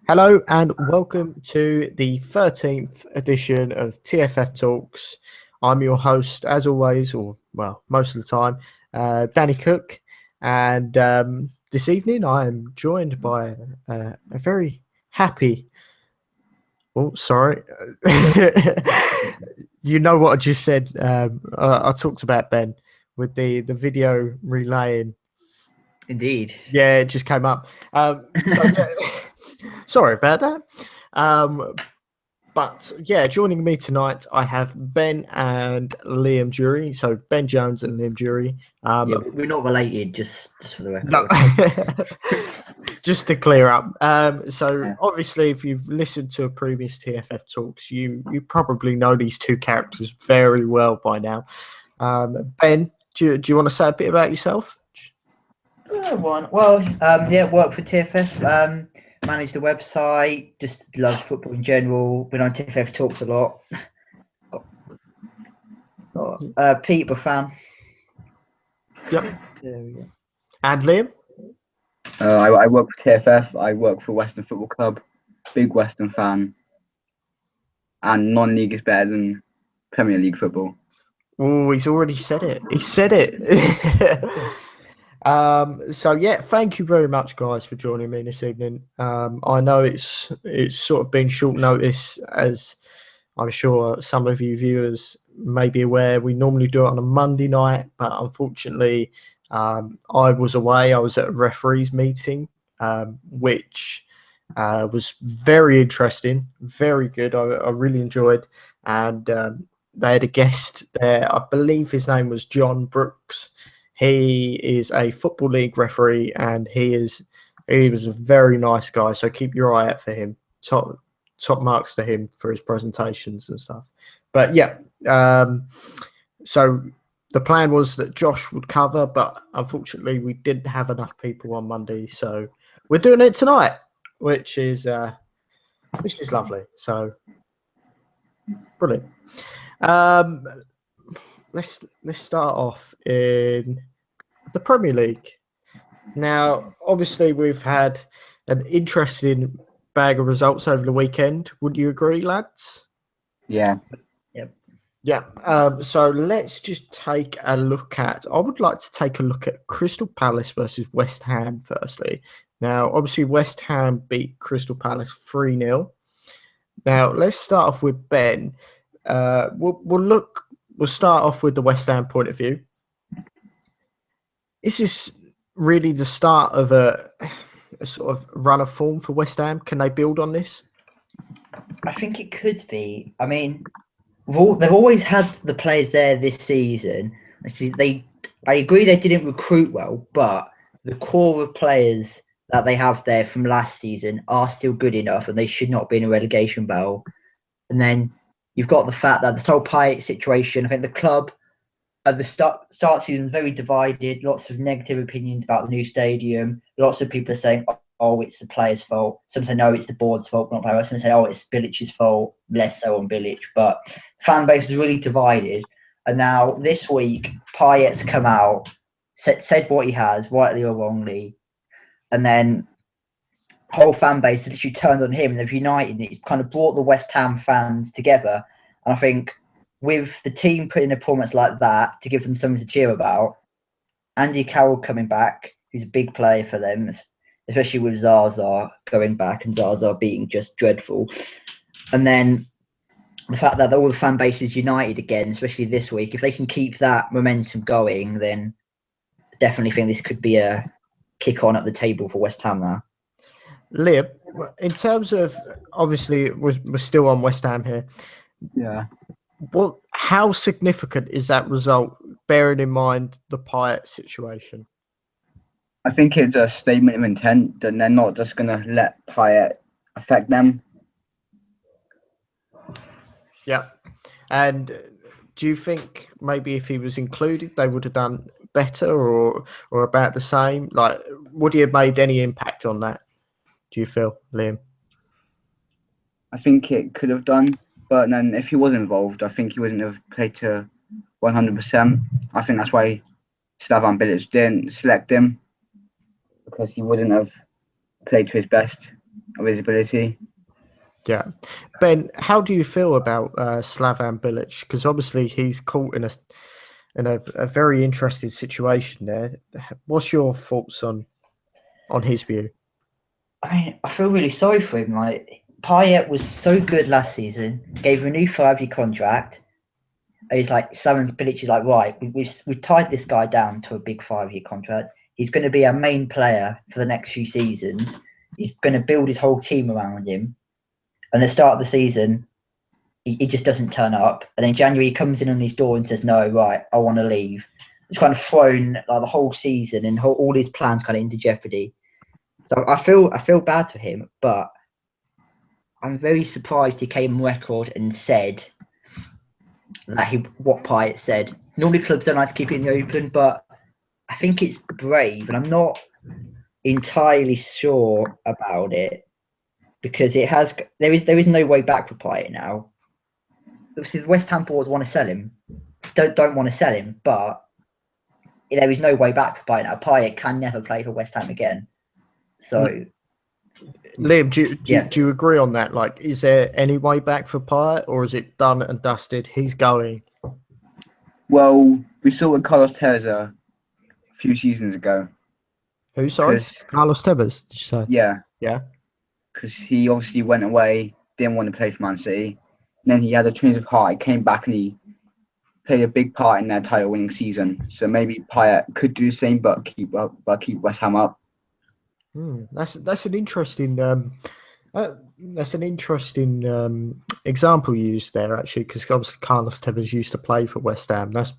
Hello and welcome to the 13th edition of TFF Talks. I'm your host, as always, or well, most of the time, Danny Cook. And this evening I am joined by a very happy. Oh, sorry. You know what I just said? I talked about Ben with the video relaying. Indeed. Yeah, it just came up. Sorry about that. But yeah, joining me tonight, I have Ben and Liam Jury. So Ben Jones and Liam Jury. Yeah, we're not related, just for the No, record. just to clear up. So Yeah. obviously, if you've listened to a previous TFF talks, you probably know these two characters very well by now. Ben, do you want to say a bit about yourself? Work for TFF. Manage the website. Just love football in general. Been on TFF Talks a lot. Peter fan. Yep. There we go. And Liam? I work for TFF. I work for Western Football Club. Big Western fan. And non-league is better than Premier League football. Oh, he's already said it. He said it. So yeah, thank you very much, guys, for joining me this evening. I know it's sort of been short notice, as I'm sure some of you viewers may be aware. We normally do it on a Monday night, but unfortunately, I was away. I was at a referees meeting, which was very interesting, very good. I really enjoyed, and they had a guest there. I believe his name was John Brooks. He is a football league referee, and he was a very nice guy. So keep your eye out for him. Top marks to him for his presentations and stuff. But yeah, so the plan was that Josh would cover, but unfortunately we didn't have enough people on Monday, so we're doing it tonight, which is lovely. So brilliant. Let's start off in the Premier League. Now, obviously, we've had an interesting bag of results over the weekend. Would you agree, lads? Yeah. Yep. Yeah. So let's just take a look at. I would like to take a look at Crystal Palace versus West Ham firstly. Now, obviously, West Ham beat Crystal Palace 3-0. Now, let's start off with Ben. We'll start off with the West Ham point of view. Is this really the start of a sort of run of form for West Ham? Can they build on this? I think it could be. I mean, they've always had the players there this season. I agree they didn't recruit well, but the core of players that they have there from last season are still good enough, and they should not be in a relegation battle. And then you've got the fact that this whole Payet situation. I think the club at the start season was very divided. Lots of negative opinions about the new stadium. Lots of people are saying, "Oh, it's the players' fault." Some say, "No, it's the board's fault, not players." Some say, "Oh, it's Bilic's fault." Less so on Bilic, but the fan base is really divided. And now this week, Payet's come out, said what he has, rightly or wrongly, and then whole fan base has literally turned on him and they've united, and it's kind of brought the West Ham fans together. And I think with the team putting a performance like that to give them something to cheer about, Andy Carroll coming back, who's a big player for them, especially with Zaza going back and Zaza being just dreadful. And then the fact that all the fan base is united again, especially this week, if they can keep that momentum going, then I definitely think this could be a kick on at the table for West Ham now. Liam, in terms of, obviously we're still on West Ham here. Yeah. How significant is that result, bearing in mind the Payet situation? I think it's a statement of intent that they're not just going to let Payet affect them. Yeah. And do you think maybe if he was included, they would have done better or about the same? Like, would he have made any impact on that? Do you feel, Liam? I think it could have done, but then if he was involved, I think he wouldn't have played to 100%. I think that's why Slavan Bilic didn't select him, because he wouldn't have played to his best of his ability. Yeah. Ben, how do you feel about Slavan Bilic? Because obviously he's caught in a very interesting situation there. What's your thoughts on his view? I mean, I feel really sorry for him. Like, Payet was so good last season, gave him a new 5-year contract. And he's like, Slaven Bilic is like, right, we've tied this guy down to a big 5-year contract. He's going to be our main player for the next few seasons. He's going to build his whole team around him. And at the start of the season, he just doesn't turn up. And then January he comes in on his door and says, no, right, I want to leave. It's kind of thrown like the whole season and all his plans kind of into jeopardy. So I feel bad for him, but I'm very surprised he came on record and said that what Pyatt said. Normally clubs don't like to keep it in the open, but I think it's brave, and I'm not entirely sure about it because there is no way back for Pyatt now. The West Ham board want to sell him, don't want to sell him, but there is no way back for Pyatt now. Pyatt can never play for West Ham again. So, Liam, do you agree on that? Like, is there any way back for Pyatt, or is it done and dusted? He's going. Well, we saw with Carlos Tevez a few seasons ago. Who, sorry? Carlos Tevez, did you say? Yeah. Yeah. Because he obviously went away, didn't want to play for Man City. And then he had a change of heart. He came back and he played a big part in their title-winning season. So maybe Pyatt could do the same, but keep West Ham up. That's an interesting example you used there, actually, because obviously Carlos Tevez used to play for West Ham. That's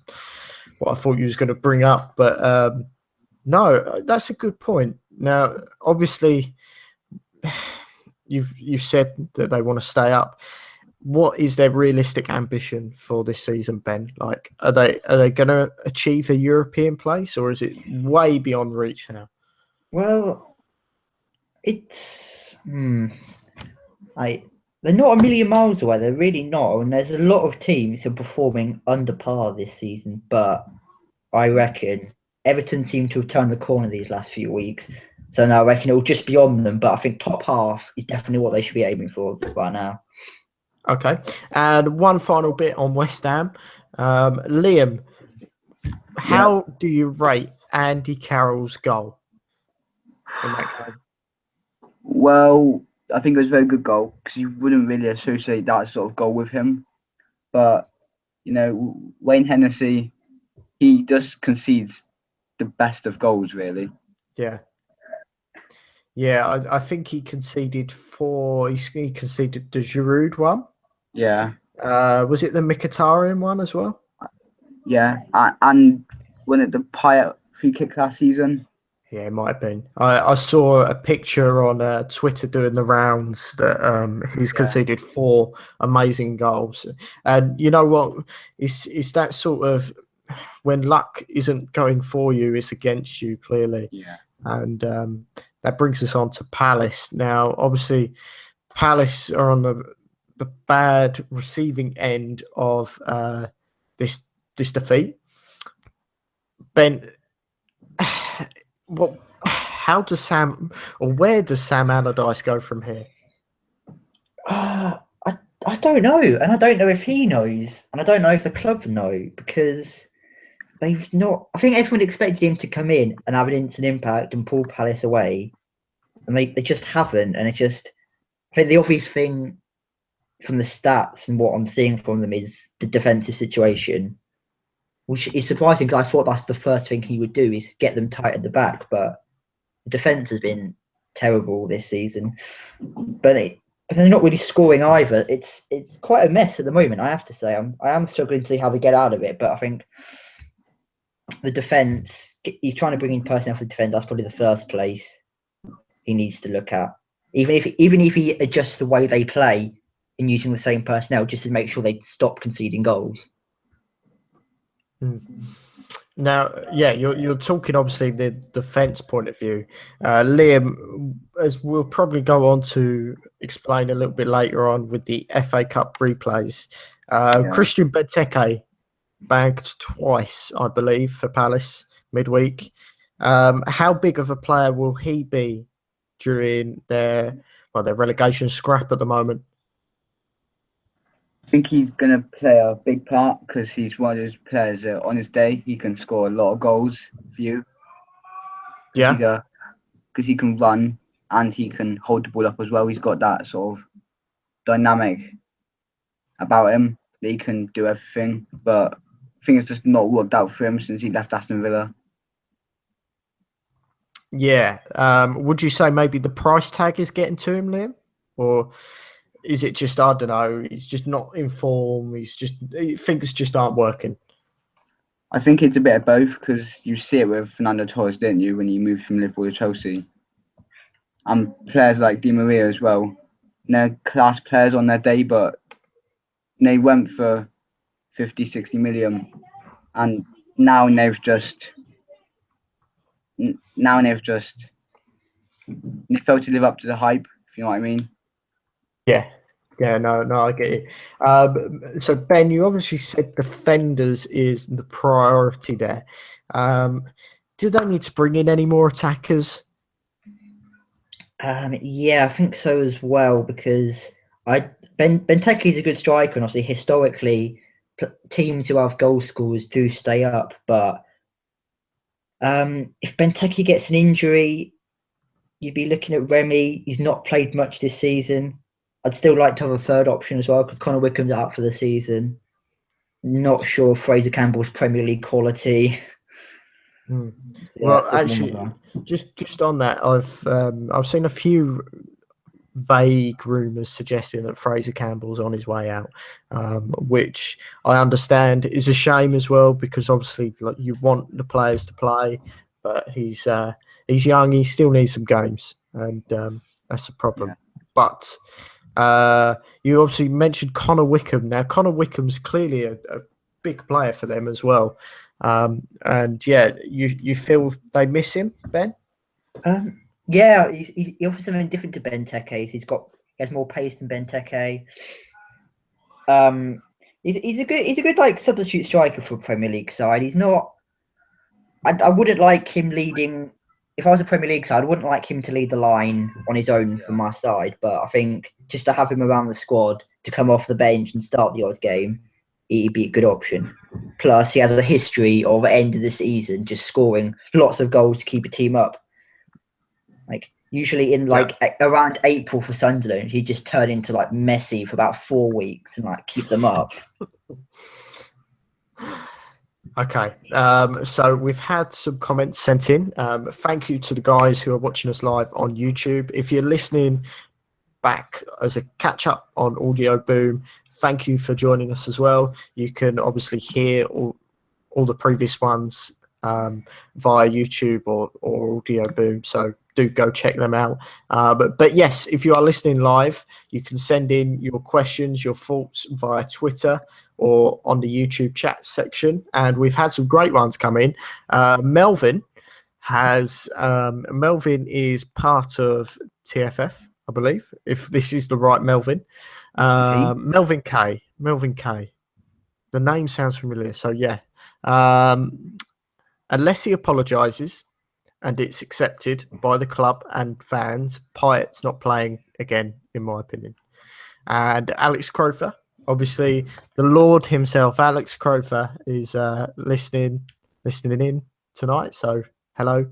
what I thought you was going to bring up, but no, that's a good point. Now, obviously, you've said that they want to stay up. What is their realistic ambition for this season, Ben? Like, are they going to achieve a European place, or is it way beyond reach now? Well, it's they're not a million miles away. They're really not, and there's a lot of teams who are performing under par this season. But I reckon Everton seem to have turned the corner these last few weeks, so now I reckon it will just be on them. But I think top half is definitely what they should be aiming for right now. Okay, and one final bit on West Ham, Liam. How do you rate Andy Carroll's goal in that game? Well, I think it was a very good goal because you wouldn't really associate that sort of goal with him. But, you know, Wayne Hennessy, he just concedes the best of goals, really. Yeah. Yeah, I think he conceded he conceded the Giroud one. Yeah. Was it the Mkhitaryan one as well? Yeah. And when it the Pyatt free kick last season. Yeah, it might have been. I saw a picture on Twitter doing the rounds that he's conceded 4 amazing goals. And you know what? It's that sort of when luck isn't going for you, it's against you, clearly. Yeah. And that brings us on to Palace. Now, obviously, Palace are on the bad receiving end of this defeat. Ben, where does Sam Allardyce go from here? I don't know, and I don't know if he knows, and I don't know if the club know because they've not. I think everyone expected him to come in and have an instant impact and pull Palace away, and they just haven't. And I think the obvious thing from the stats and what I'm seeing from them is the defensive situation, which is surprising because I thought that's the first thing he would do is get them tight at the back, but the defense has been terrible this season. But they're not really scoring either. It's quite a mess at the moment, I have to say. I am struggling to see how they get out of it, but I think the defense, he's trying to bring in personnel for the defense. That's probably the first place he needs to look at. Even if he adjusts the way they play in using the same personnel just to make sure they stop conceding goals. Now, yeah, you're talking obviously the defence point of view. Liam, as we'll probably go on to explain a little bit later on with the FA Cup replays, Christian Benteke bagged twice, I believe, for Palace midweek. How big of a player will he be during their relegation scrap at the moment? I think he's going to play a big part because he's one of those players that on his day he can score a lot of goals for you. Yeah. Because he can run and he can hold the ball up as well. He's got that sort of dynamic about him that he can do everything. But I think it's just not worked out for him since he left Aston Villa. Yeah. Would you say maybe the price tag is getting to him, Liam? Or is it just, I don't know, he's just not in form, things just aren't working? I think it's a bit of both because you see it with Fernando Torres, didn't you, when he moved from Liverpool to Chelsea? And players like Di Maria as well. They're class players on their day, but they went for 50, 60 million. And now they've they failed to live up to the hype, if you know what I mean. Yeah. Yeah, no, I get it. So, Ben, you obviously said defenders is the priority there. Do they need to bring in any more attackers? Yeah, I think so as well, because Benteke is a good striker, and obviously historically teams who have goal scorers do stay up. But if Benteke gets an injury, you'd be looking at Remy. He's not played much this season. I'd still like to have a third option as well because Connor Wickham's out for the season. Not sure Fraser Campbell's Premier League quality. Mm. Yeah, Well, actually, just on that, I've seen a few vague rumours suggesting that Fraser Campbell's on his way out, which I understand is a shame as well, because obviously, like, you want the players to play, but he's young, he still needs some games, and that's a problem. Yeah. But you obviously mentioned Connor Wickham. Now, Connor Wickham's clearly a big player for them as well. And yeah, you feel they miss him, Ben? Yeah, he offers something different to Benteke. He has more pace than Benteke. He's a good like substitute striker for a Premier League side. He's not. I wouldn't like him leading. If I was a Premier League side, I wouldn't like him to lead the line on his own for my side. But I think just to have him around the squad, to come off the bench and start the odd game, he'd be a good option. Plus, he has a history of end of the season just scoring lots of goals to keep a team up. Like usually in around April for Sunderland, he just turned into like Messi for about 4 weeks and like keep them up. Okay, so we've had some comments sent in. Thank you to the guys who are watching us live on YouTube. If you're listening back as a catch-up on Audio Boom, thank you for joining us as well. You can obviously hear all the previous ones via YouTube or Audio Boom, so do go check them out. But yes, if you are listening live, you can send in your questions, your thoughts via Twitter or on the YouTube chat section. And we've had some great ones come in. Melvin is part of TFF, I believe, if this is the right Melvin. Melvin K. The name sounds familiar. So yeah. Unless he apologises and it's accepted by the club and fans, Pyatt's not playing again, in my opinion. And Alex Crofer, obviously the Lord himself, Alex Crofer, is listening in tonight. So hello.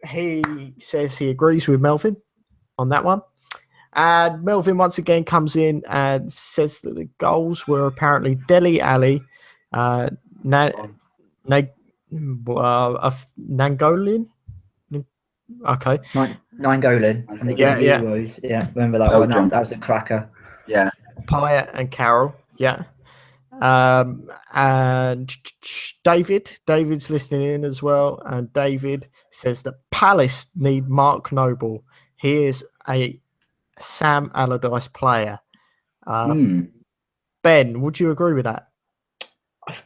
He says he agrees with Melvin on that one. And Melvin once again comes in and says that the goals were apparently Dele Alli, Nangolian. Okay. Nainggolan from the Euros. Yeah, remember that one? That was a cracker. Yeah. Pyatt and Carroll. Yeah. And David's listening in as well. And David says that Palace need Mark Noble. He is a Sam Allardyce player. Ben, would you agree with that?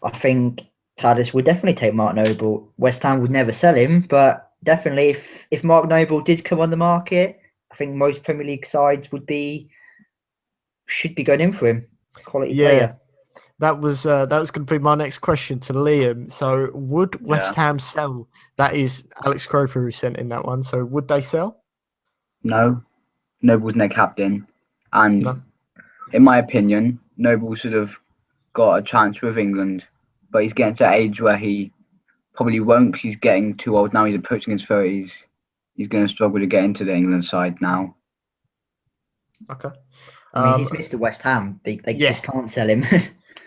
I think Palace would definitely take Mark Noble. West Ham would never sell him, but definitely if Mark Noble did come on the market, I think most Premier League sides should be going in for him. Quality player. that was going to be my next question to Liam. So, would West Ham sell? That is Alex Crofer who sent in that one. So, would they sell? No, Noble's their captain, and No. in my opinion, Noble should have got a chance with England, but he's getting to that age where he probably won't because he's getting too old now. He's approaching his 30s. He's going to struggle to get into the England side now. Okay. I mean, he's Mr. West Ham. They just can't sell him.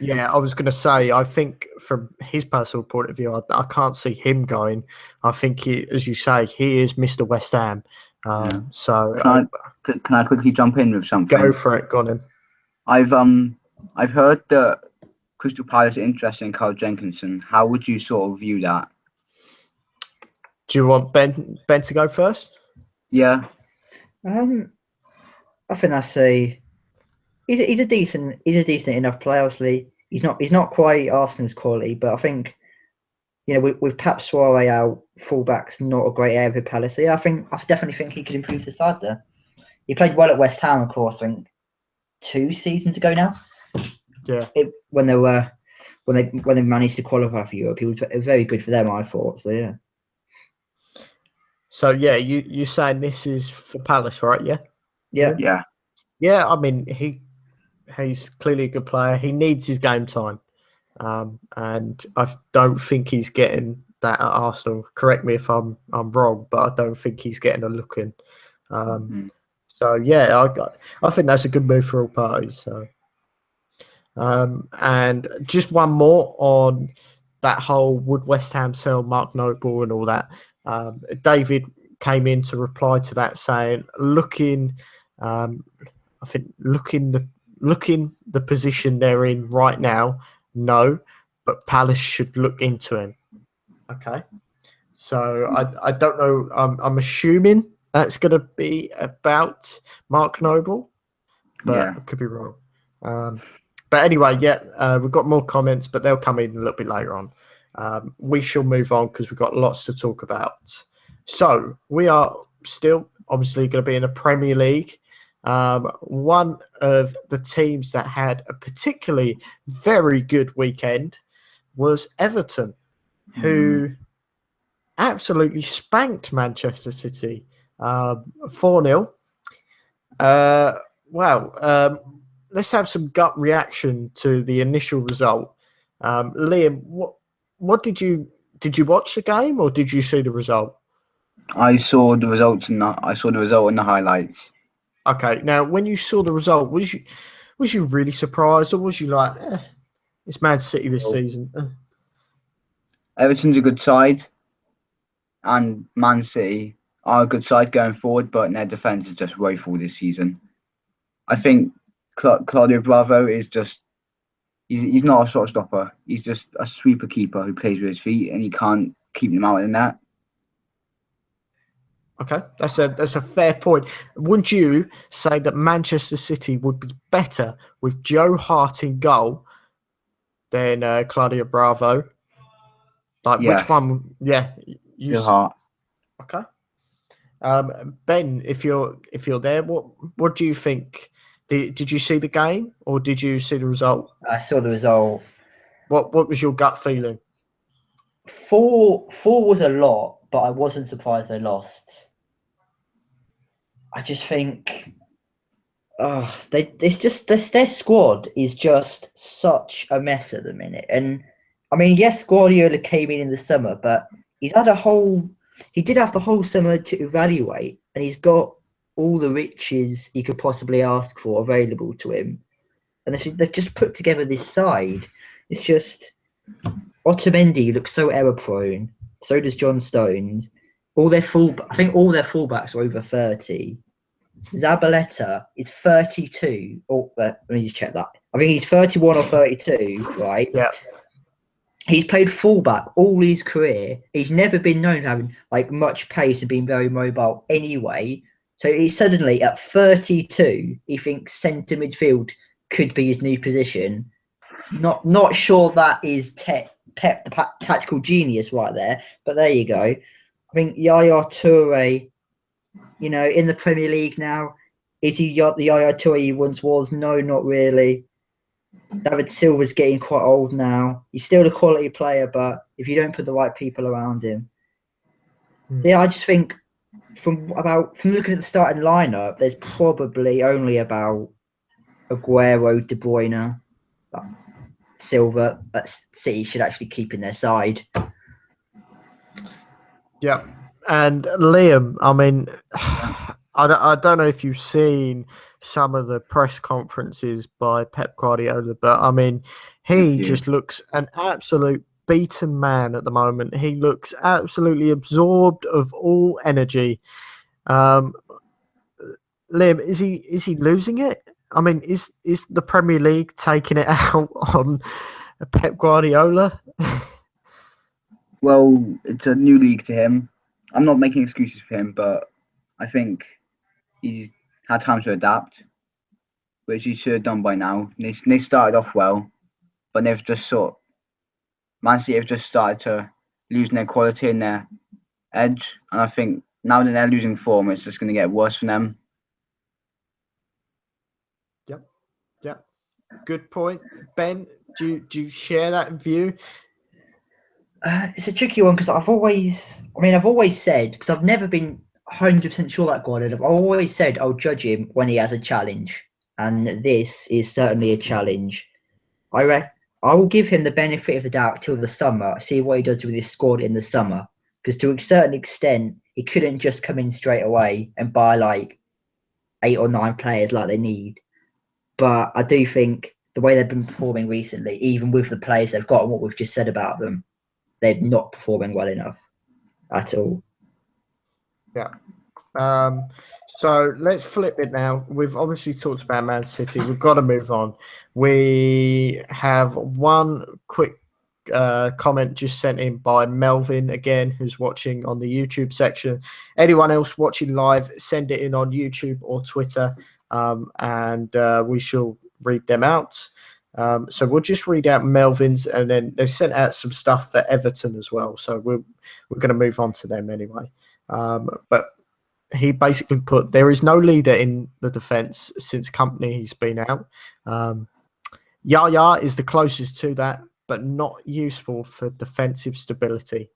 Yeah, I was going to say, I think from his personal point of view, I can't see him going. I think, he, as you say, he is Mr. West Ham. So can I quickly jump in with something? Go for it, go on in. I've heard that Crystal Palace are interested in Carl Jenkinson. How would you sort of view that? Do you want Ben to go first? Yeah. I think that's he's a decent enough player. Obviously, he's not quite Arsenal's quality, but I think, you know, with Pep Suarez out, fullback's not a great area for Palace. So yeah, I definitely think he could improve the side there. He played well at West Ham, of course. I think 2 seasons ago now. Yeah. When they managed to qualify for Europe, he was very good for them, I thought. So yeah. So yeah, you saying this is for Palace, right? Yeah. Yeah. Yeah. I mean, he's clearly a good player. He needs his game time, and I don't think he's getting that at Arsenal. Correct me if I'm wrong, but I don't think he's getting a look in. So yeah, I think that's a good move for all parties. So, and just one more on that whole would West Ham sell Mark Noble and all that. David came in to reply to that saying, looking the position they're in right now, no, but Palace should look into him. Okay, so I don't know. I'm assuming that's going to be about Mark Noble, but I could be wrong. But anyway, we've got more comments, but they'll come in a little bit later on. We shall move on because we've got lots to talk about. So we are still obviously going to be in the Premier League. One of the teams that had a particularly very good weekend was Everton, who absolutely spanked Manchester City 4-0. Let's have some gut reaction to the initial result. Liam, what did you watch the game or did you see the result? I saw the results and I saw the result in the highlights. Okay, now when you saw the result, was you really surprised or was you like, it's Man City this season? Everton's a good side, and Man City are a good side going forward, but their defence is just woeful this season. I think Claudio Bravo is just he's not a shot stopper. He's just a sweeper keeper who plays with his feet, and he can't keep them out of the net. Okay, that's a fair point. Wouldn't you say that Manchester City would be better with Joe Hart in goal than Claudio Bravo? Like which one? Yeah, Joe Hart. Okay. Ben, if you're there, what do you think? Did you see the game or did you see the result? I saw the result. What was your gut feeling? 4 was a lot, but I wasn't surprised they lost. I just think, their squad is just such a mess at the minute. And I mean, yes, Guardiola came in the summer, but he did have the whole summer to evaluate, and he's got all the riches he could possibly ask for available to him. And they've just put together this side. It's just Otamendi looks so error prone. So does John Stones. I think all their fullbacks are over 30. Zabaleta is 32. Let me just check that. I think he's 31 or 32, right? Yeah. He's played fullback all his career. He's never been known to having much pace and being very mobile anyway. So he's suddenly at 32, he thinks centre midfield could be his new position. Not sure that is Pep, the tactical genius right there, but there you go. I think Yaya Toure, in the Premier League now, is he the Yaya Toure he once was? No, not really. David Silva's getting quite old now. He's still a quality player, but if you don't put the right people around him, yeah, I just think from looking at the starting lineup, there's probably only about Aguero, De Bruyne, Silva that City should actually keep in their side. Yeah. And Liam, I mean, I don't know if you've seen some of the press conferences by Pep Guardiola, but I mean, he just looks an absolute beaten man at the moment. He looks absolutely absorbed of all energy. Liam, is he losing it? I mean, is the Premier League taking it out on Pep Guardiola? Well, it's a new league to him. I'm not making excuses for him, but I think he's had time to adapt, which he should have done by now. They started off well, but they've just Man City have just started to lose their quality and their edge, and I think now that they're losing form, it's just going to get worse for them. Yep. Good point. Ben, do you share that view? It's a tricky one because I've always said, because I've never been 100% sure about Guardiola. I've always said I'll judge him when he has a challenge, and this is certainly a challenge. I will give him the benefit of the doubt till the summer, see what he does with his squad in the summer, because to a certain extent, he couldn't just come in straight away and buy like 8 or 9 players like they need. But I do think the way they've been performing recently, even with the players they've got and what we've just said about them, they're not performing well enough at all. Yeah. So let's flip it now. We've obviously talked about Man City. We've got to move on. We have one quick comment just sent in by Melvin again, who's watching on the YouTube section. Anyone else watching live, send it in on YouTube or Twitter, and we shall read them out. So we'll just read out Melvin's, and then they've sent out some stuff for Everton as well. So we're going to move on to them anyway. But he basically put, there is no leader in the defence since Company's been out. Yaya is the closest to that, but not useful for defensive stability.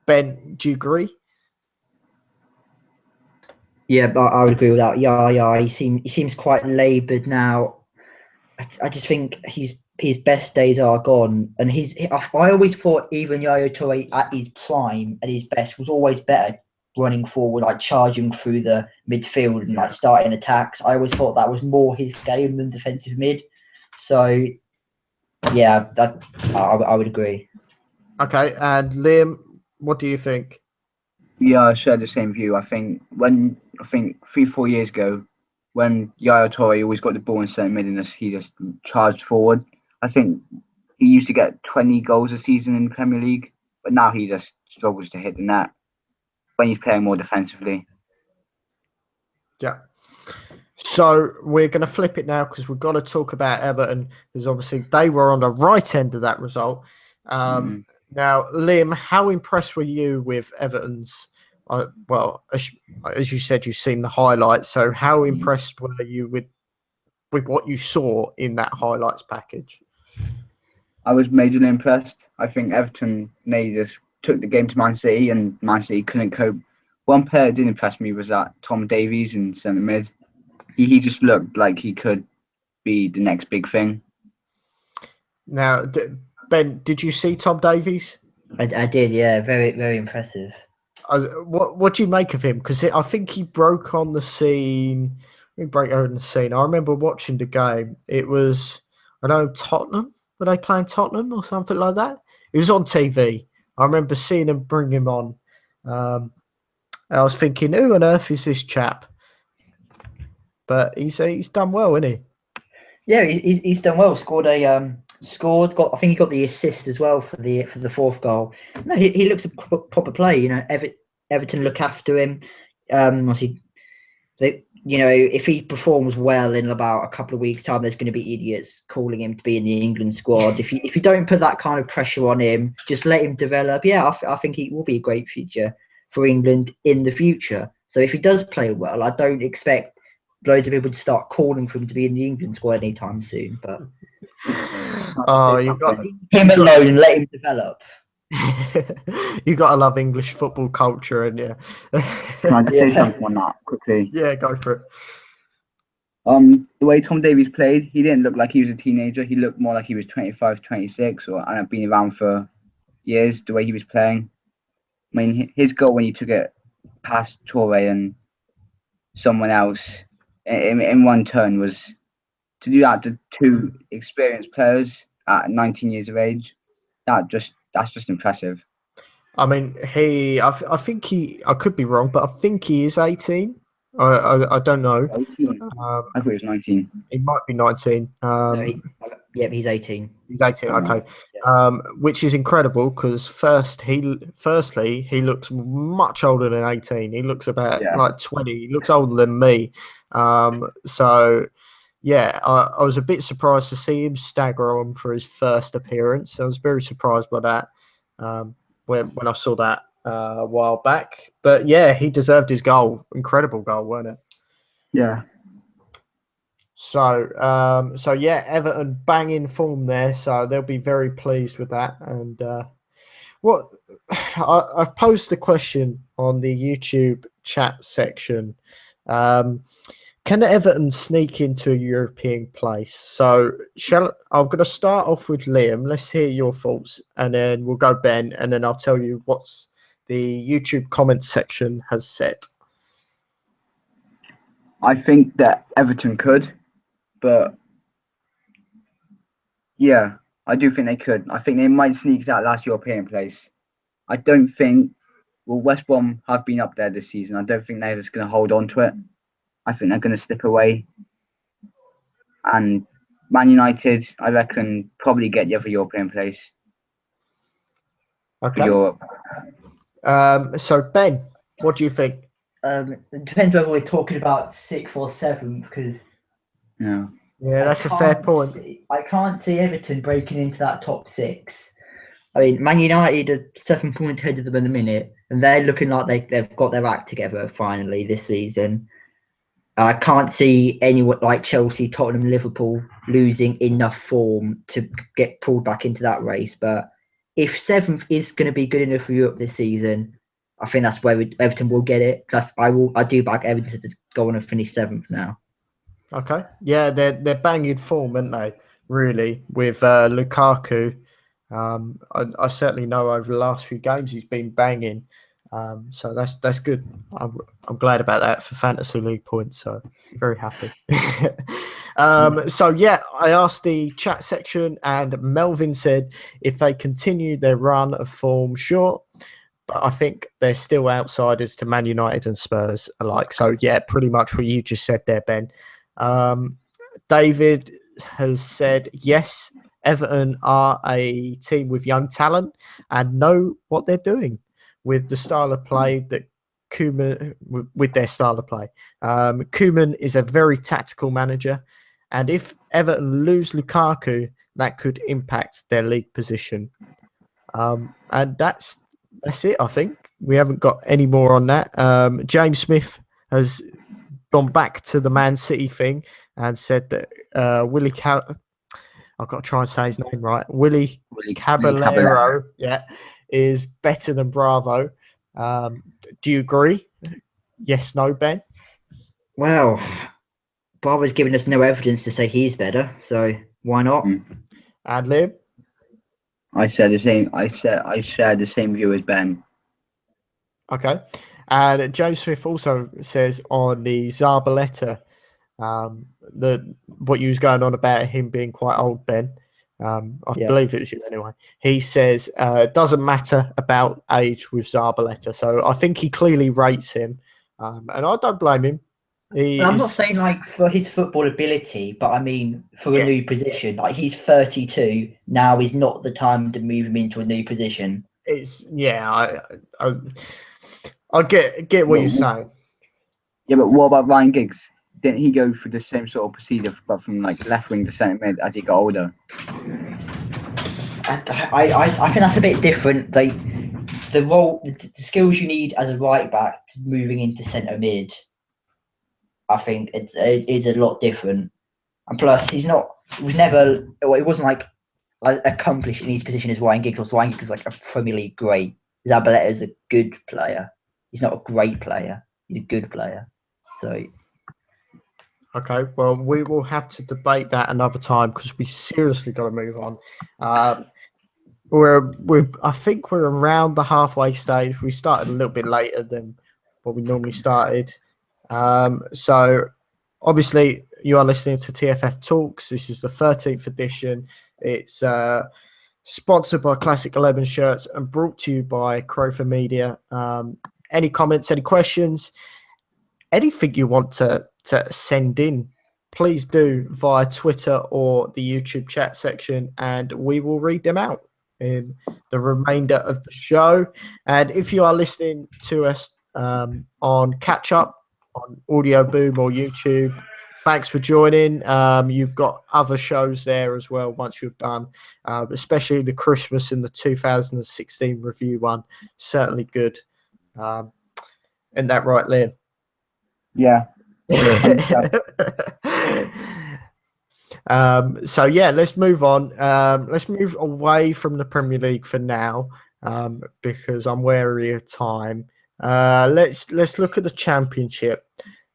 Ben, do you agree? Yeah, but I would agree with that. Yeah, he seems quite laboured now. I just think his best days are gone, and I always thought even Yaya Toure at his prime, at his best, was always better running forward, like charging through the midfield and like starting attacks. I always thought that was more his game than defensive mid. So yeah, I would agree. Okay, and Liam, what do you think? Yeah, I share the same view. I think 3-4 years ago, when Yaya Toure always got the ball in centre mid and he just charged forward. I think he used to get 20 goals a season in the Premier League, but now he just struggles to hit the net when he's playing more defensively. Yeah. So we're going to flip it now because we've got to talk about Everton, because obviously they were on the right end of that result. Now, Liam, how impressed were you with Everton's? Well, as you said, you've seen the highlights. So how impressed were you with what you saw in that highlights package? I was majorly impressed. I think Everton, they just took the game to Man City, and Man City couldn't cope. One player that did impress me was that Tom Davies in centre mid. He just looked like he could be the next big thing. Now, Ben, did you see Tom Davies? I did, yeah, very very impressive. What do you make of him? Because I think he broke on the scene. He broke on the scene. I remember watching the game. It was, I know, Tottenham. Were they playing Tottenham or something like that? It was on TV. I remember seeing him bring him on. I was thinking, who on earth is this chap? But he's done well, isn't he? Yeah, he's done well. Scored. I think he got the assist as well for the fourth goal. No, he looks a proper play. You know, Everton look after him. Obviously, if he performs well in about a couple of weeks' time, there's going to be idiots calling him to be in the England squad. If you don't put that kind of pressure on him, just let him develop. Yeah, I think he will be a great future for England in the future. So if he does play well, I don't expect loads of people would start calling for him to be in the England squad anytime soon. But Oh, you got leave him alone and let him develop. you got to love English football culture, and yeah. Can I just say Yeah. something on that quickly? Yeah, go for it. The way Tom Davies played, he didn't look like he was a teenager. He looked more like he was 25, 26, and have been around for years. The way he was playing, I mean, his goal when he took it past Torre and someone else in one turn was to do that to two experienced players at 19 years of age. That's just impressive. I mean, I think I could be wrong, but I think he is 18. I don't know. 18. I thought he was 19. He might be 19. No, he's 18. He's 18. Okay. Which is incredible because firstly, he looks much older than 18. He looks about like 20. He looks older than me. So yeah, I was a bit surprised to see him stagger on for his first appearance. I was very surprised by that when I saw that a while back. But yeah, he deserved his goal. Incredible goal, wasn't it? Yeah. So yeah, Everton banging form there. So they'll be very pleased with that. And I've posed the question on the YouTube chat section. Can Everton sneak into a European place? So I'm going to start off with Liam. Let's hear your thoughts, and then we'll go Ben, and then I'll tell you what's the YouTube comment section has said. I think that Everton could, but yeah, I do think they could. I think they might sneak that last European place. I don't think. Well, West Brom have been up there this season. I don't think they're just going to hold on to it. I think they're going to slip away. And Man United, I reckon, probably get the other European place. Okay. Europe. So Ben, what do you think? It depends whether we're talking about 6th or 7th, because yeah, that's a fair point. I can't see Everton breaking into that top 6. I mean, Man United are 7 points ahead of them in a minute, and they're looking like they've got their act together finally this season. I can't see anyone like Chelsea, Tottenham, Liverpool losing enough form to get pulled back into that race. But if 7th is going to be good enough for Europe this season, I think that's where Everton will get it. I do back Everton to go on and finish 7th now. Okay, yeah, they're banging form, aren't they? Really, with Lukaku. I certainly know over the last few games he's been banging. So that's good. I'm glad about that for fantasy league points. So very happy. So yeah, I asked the chat section, and Melvin said if they continue their run of form, sure, but I think they're still outsiders to Man United and Spurs alike. So yeah, pretty much what you just said there, Ben. David has said yes. Everton are a team with young talent and know what they're doing with the style of play that Koeman, with their style of play. Koeman is a very tactical manager, and if Everton lose Lukaku, that could impact their league position. And that's it, I think. We haven't got any more on that. James Smith has gone back to the Man City thing and said that I've got to try and say his name right. Willie Caballero, is better than Bravo. Do you agree? Yes, no, Ben? Well, Bravo's given us no evidence to say he's better, so why not? And Liam? I said the same. I shared the same view as Ben. Okay. And James Smith also says on the Zabaleta, what you was going on about him being quite old, Ben. I believe it was you anyway. He says it doesn't matter about age with Zabaleta, so I think he clearly rates him, and I don't blame him. I'm not saying like for his football ability, but I mean for a new position. Like he's 32 now, is not the time to move him into a new position. I get what you're saying. Yeah, but what about Ryan Giggs? Didn't he go through the same sort of procedure, but from like left wing to centre mid as he got older? I think that's a bit different. Like the role, the skills you need as a right back to moving into centre mid I think it is a lot different. And plus, he wasn't like accomplished in his position as Ryan Giggs. Ryan Giggs was like a Premier League great. Zabaleta is a good player. He's not a great player. He's a good player. So. Okay, well, we will have to debate that another time because we seriously got to move on. I think we're around the halfway stage. We started a little bit later than what we normally started. So obviously you are listening to TFF Talks. This is the 13th edition. It's sponsored by Classic 11 shirts and brought to you by Crofer Media. Any comments, any questions, anything you want to send in, please do via Twitter or the YouTube chat section, and we will read them out in the remainder of the show. And if you are listening to us on Catch Up, on Audio Boom or YouTube, thanks for joining. You've got other shows there as well once you're done, especially the Christmas and the 2016 review one. Certainly good. Isn't that right, Liam? Yeah. So yeah, let's move on. Let's move away from the Premier League for now, because I'm wary of time. Let's look at the Championship.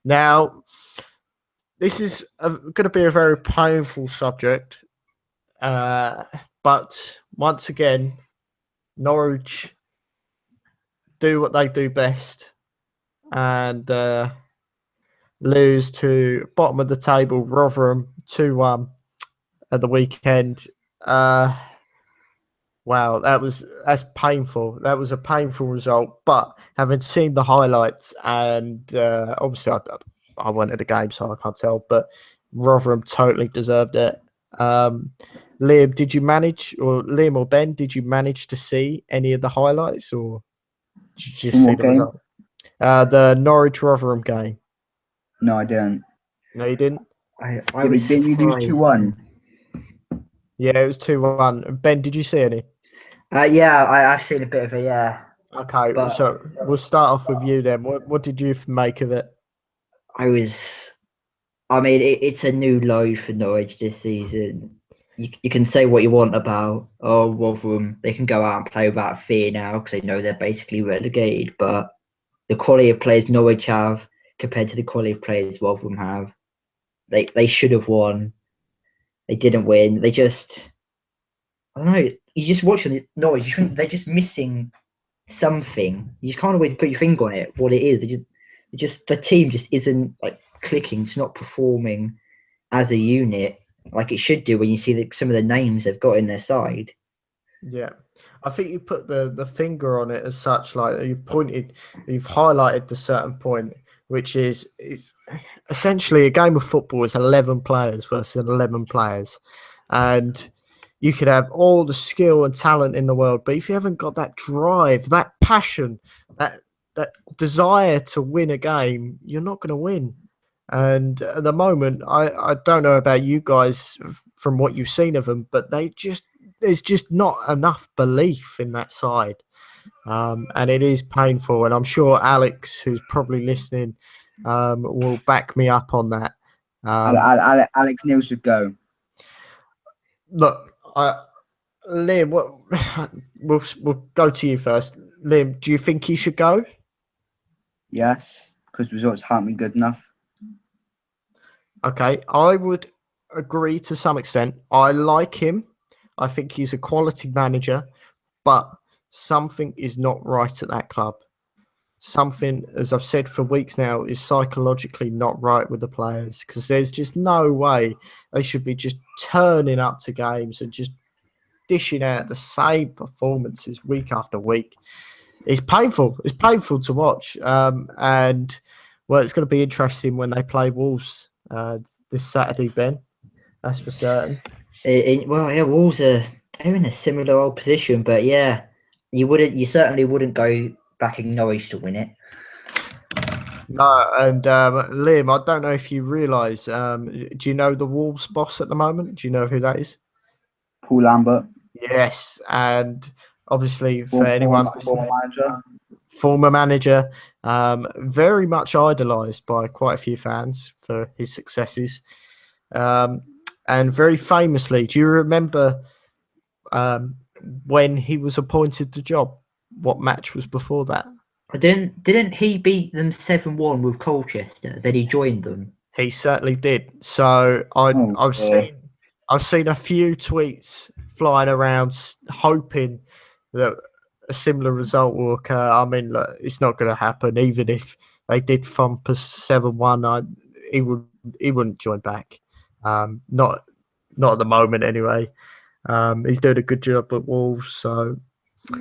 Now, this is going to be a very painful subject, but once again, Norwich do what they do best and lose to bottom of the table Rotherham 2-1 at the weekend. Wow, that's painful. That was a painful result. But having seen the highlights, and obviously I went to the game, so I can't tell. But Rotherham totally deserved it. Liam, Liam or Ben, did you manage to see any of the highlights, or did you just see the result? The Norwich Rotherham game. No, I didn't. No, you didn't? I was didn't you lose 2-1? Yeah, it was 2-1. Ben, did you see any? Yeah, I've seen a bit of it, yeah. Okay, so we'll start off with you then. What did you make of it? It's a new low for Norwich this season. You can say what you want about, Rotherham, they can go out and play without fear now because they know they're basically relegated. But the quality of players Norwich have compared to the quality of players Rotherham have, they should have won. They didn't win. I don't know. You just watch Norwich, you think they're just missing something. You just can't always put your finger on it. What it is, the team just isn't like clicking. It's not performing as a unit like it should do when you see some of the names they've got in their side. Yeah, I think you put the finger on it as such. Like you've highlighted the certain point, which is essentially a game of football is 11 players versus 11 players, and you could have all the skill and talent in the world, but if you haven't got that drive, that passion, that desire to win a game, you're not going to win. And at the moment, I don't know about you guys from what you've seen of them, but there's just not enough belief in that side. And it is painful. And I'm sure Alex, who's probably listening, will back me up on that. Alex Neil should go. Look, Liam, we'll go to you first. Liam, do you think he should go? Yes, because results haven't been good enough. Okay, I would agree to some extent. I like him. I think he's a quality manager, but something is not right at that club. Something, as I've said for weeks now, is psychologically not right with the players because there's just no way they should be just turning up to games and just dishing out the same performances week after week. It's painful. It's painful to watch. And well, it's going to be interesting when they play Wolves this Saturday, Ben. That's for certain. Wolves they're in a similar old position, but yeah, you certainly wouldn't go backing Norwich to win it. No, and Liam, I don't know if you realise. Do you know the Wolves boss at the moment? Do you know who that is? Paul Lambert. Yes, and obviously for anyone former manager, very much idolised by quite a few fans for his successes. And very famously, do you remember when he was appointed the job? What match was before that? Didn't he beat them 7-1 with Colchester? Then he joined them. He certainly did. So I've seen a few tweets flying around hoping that a similar result will occur. I mean, look, it's not going to happen. Even if they did thump us 7-1, he wouldn't join back. Not at the moment, anyway. He's doing a good job at Wolves, so but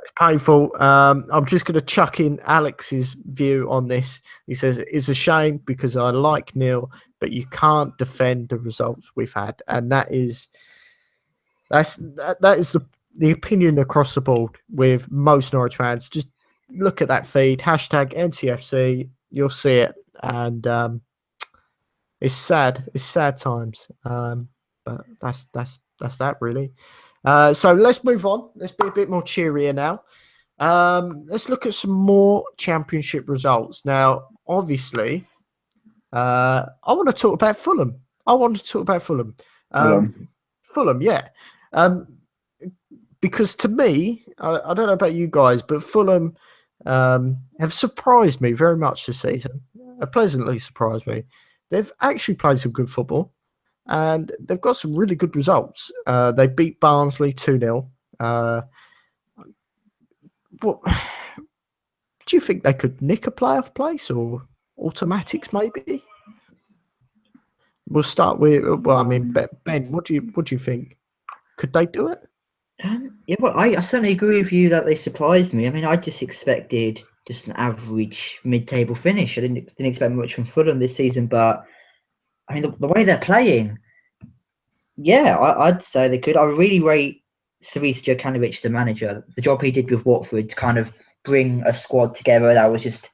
it's painful. I'm just going to chuck in Alex's view on this. He says it's a shame because I like Neil, but you can't defend the results we've had, and that is the opinion across the board with most Norwich fans. Just look at that feed, #NCFC. You'll see it, and it's sad. It's sad times. But that's that really. So let's move on. Let's be a bit more cheerier now. Let's look at some more championship results. Now, obviously, I want to talk about Fulham. Fulham, yeah. Because to me, I don't know about you guys, but Fulham have surprised me very much this season. Pleasantly surprised me. They've actually played some good football. And they've got some really good results. They beat Barnsley 2-0. What do you think they could nick a playoff place or automatics? Maybe. We'll start with. Well, I mean, Ben, what do you think? Could they do it? Yeah, well, I certainly agree with you that they surprised me. I mean, I just expected just an average mid-table finish. I didn't expect much from Fulham this season, but I mean, the way they're playing, yeah, I'd say they could. I really rate Siric Jokanovic, the manager, the job he did with Watford to kind of bring a squad together that was just